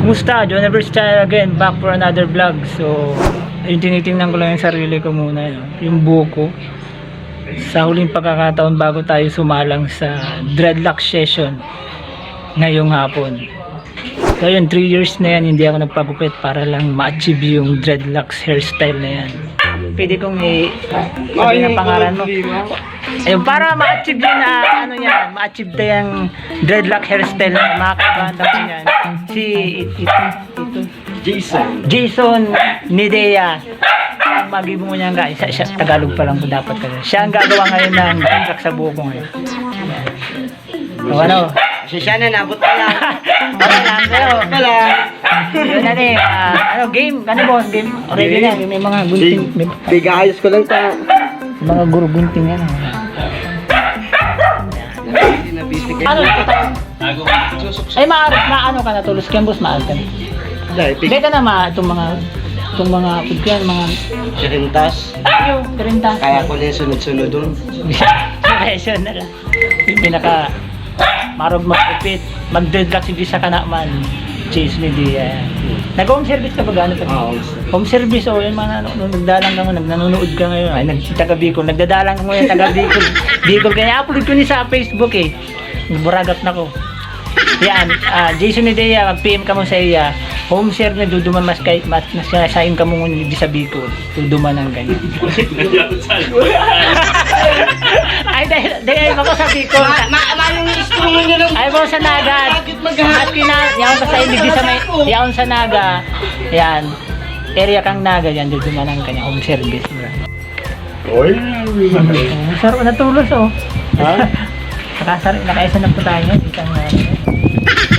Kumusta? Johnevers Style again, back for another vlog. So, ayun, tinitingnan ko lang yung sarili ko muna, no? Yung buko. Sa huling pagkakataon bago tayo sumalang sa dreadlock session ngayong hapon. So, yun, 3 years na yan, hindi ako nagpagupit para lang ma-achieve yung dreadlocks hairstyle na yan. Pwede kong sabihin ang pangalan mo. Ayun, para ma-achieve yun na, ano yan, ma-achieve tayong dreadlock hairstyle na makakabanda ko yan. Si, ito, Jason Nidea. Ang mag-ibig mo niya guys, siya, Tagalog pa lang po dapat kasi. Siya ang gagawa ngayon ng dreadlock sa buko ngayon. So, ano? Siya na, nabot pa lang. Okay lang, pero yun na rin, ano, game, ano boss, game, ready na, may mga gunting, may Bigayos ko lang ta. mga guru gunting yan. Ano, ay maano ka na, tulos ka boss, maal ka na. Hindi ka na itong mga food yan, mga Sirintas. yung 30. Kaya ko na yung sunod-sunod dun. Session na lang. Yung pinaka marog magpipit, mag-dreadlock si Gisa ka naman. Chase me di. Nag-home service ka ba gano'n? Home service o yun mga nagdalang ka mo, nanonood ka ngayon. Ay, taga Bicol, nagdadalang ka ngayon, taga Bicol. Bicol, kaya upload ko ni sa Facebook eh. Buragat na ko. Yan, Jason Idea, mag-PM ka mo sa iya. Home serve na duduman mas saing ka mo di sa Bicol. Duduman ng ganyan. Ay, dahil ako sa Bicol. Yung instrument nyo lang. Ay, mo sa Naga. At yaon pa sa ibig sa may, yaon sa Naga. Yan. Area kang Naga, yan. Duduman ng kanya home service. Oy, Saro, natulos oh. ha? Nakaisa na po tayo. Isang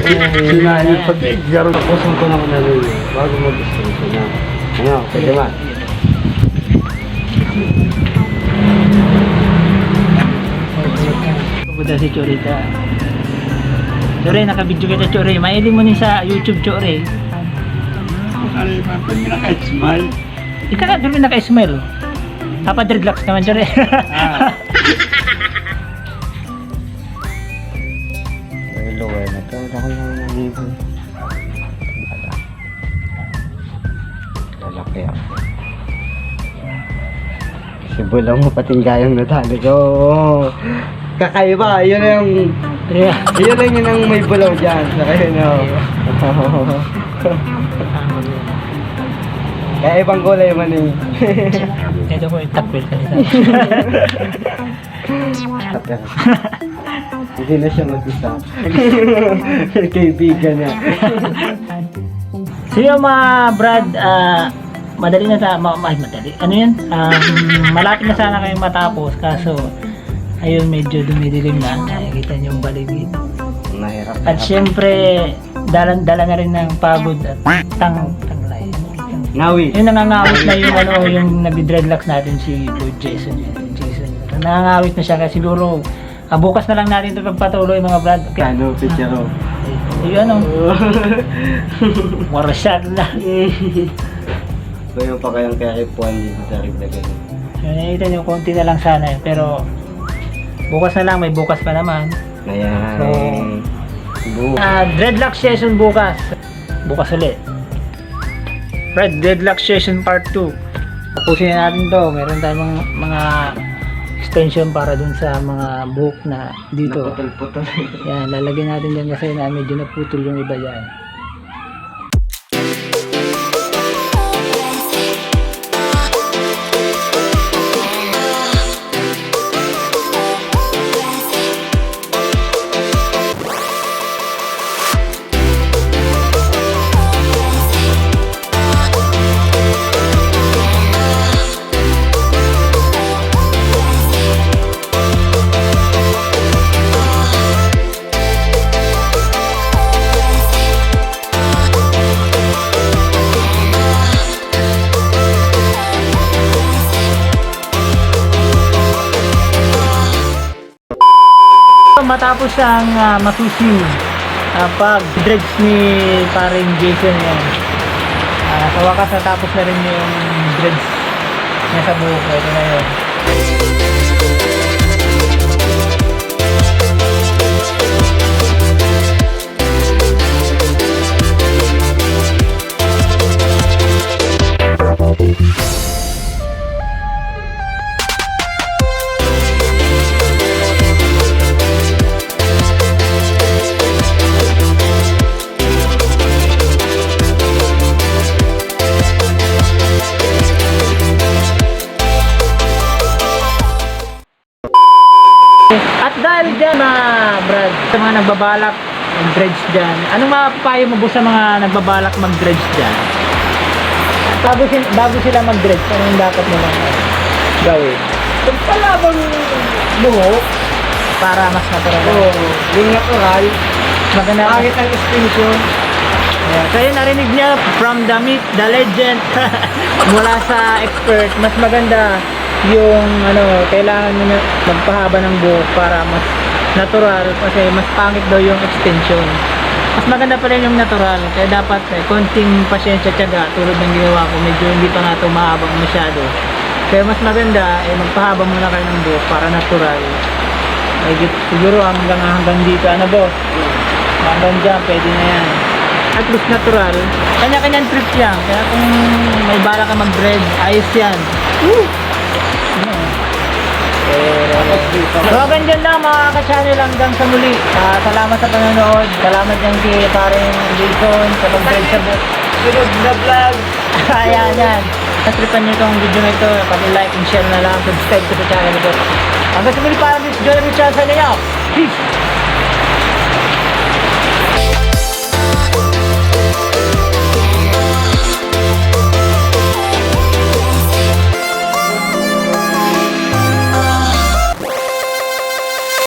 Sinahin pag garo puson ko na ko nalulo bago mag-gusto ko na. Ano, pwede ba? Pupunta si Chorita. Chore, nakabidyo kita Chore. Mahiling mo ni sa YouTube Chore. Ano yung pag naka-smile? Ika na, doon naka-smile. Papa dreadlocks naman Chore. Hello, na to. Ako lang naligo. Lalaki ako. Sibulang mo pating gayang nadali ko. Kakaiba, yun yung... Yun lang yun ang may bulaw dyan. Kaya no. Kaya ibang kulay man eh. Ito ko yung takwil kanina. Hindi na siya mag-isa. Kaibigan niya. So yung mga Brad, madali na sa, madali. Ano yan? Malapit na sana kayong matapos. Kaso, ayun medyo dumidilim na. Nakikita niyo yung baligid. Mahirap. At syempre, dala na rin ng pagod at tanglay. Ngawi. Yung nangangawit na yung ano, yung nagdi-dreadlocks natin si Boy Jason. Jason. Nangangawit na siya kasi siguro bukas na lang natin ito pagpatuloy mga Brad. Okay. Kano, picture. Yung ano, warasyak na. So yung pa kayong kaya ipuan dito sa rigdagan. Yun, nakikita nyo, konti na lang sana eh. Pero bukas na lang, may bukas pa naman. Ayan. So, dreadlock session bukas. Bukas ulit. Brad, dreadlock session part 2. Tapusin na natin to. Meron tayong mga extension para dun sa mga buhok na dito. Naputol-putol. Yan, lalagyan natin dyan kasi na medyo naputol yung iba dyan. Matapos ang masusim pag-dreads ni paring Jason yan. Sa wakas natapos na rin yung dreads niya sa buhok. Ito na yun. papayo dyan mga Brad, sa mga nagbabalak mag-dredge dyan? Anong mapapayo mo sa mga nagbabalak mag-dredge dyan? Bago sila mag-dredge, anong dapat nilang gawin? Pagpalabang buhok, Para mas natural. yung natural, Maganda. pangit ang extension. Yeah. So yun, narinig niya from the myth, the legend, mula sa expert, mas maganda yung kailangan mo na magpahaba ng buhok para mas natural kasi mas pangit daw yung extension. Mas maganda pa rin yung natural, kaya dapat konting pasyensya, tiyaga, tulad ng ginawa ko, medyo hindi pa nga ito mahabang masyado. Kaya mas maganda, magpahaba muna kayo ng buhok para natural. Siguro hanggang dito, boss? Hanggang dyan, pwede na yan. At least natural. Kanya-kanyang trip yan. Kaya kung may bala ka mag-dread, ayos yan. Woo! So hanggang dyan lang mga ka-channel, hanggang sa muli. Salamat sa panonood. Salamat yan kay parang Jason sa pag-dread sa book. Sunod na vlog. Ayan yan. Natripan nyo itong video na ito. Pag-like and share na lang. Subscribe ko sa channel ko. Hanggang sa muli, parang this John Richard sa inyo. Peace!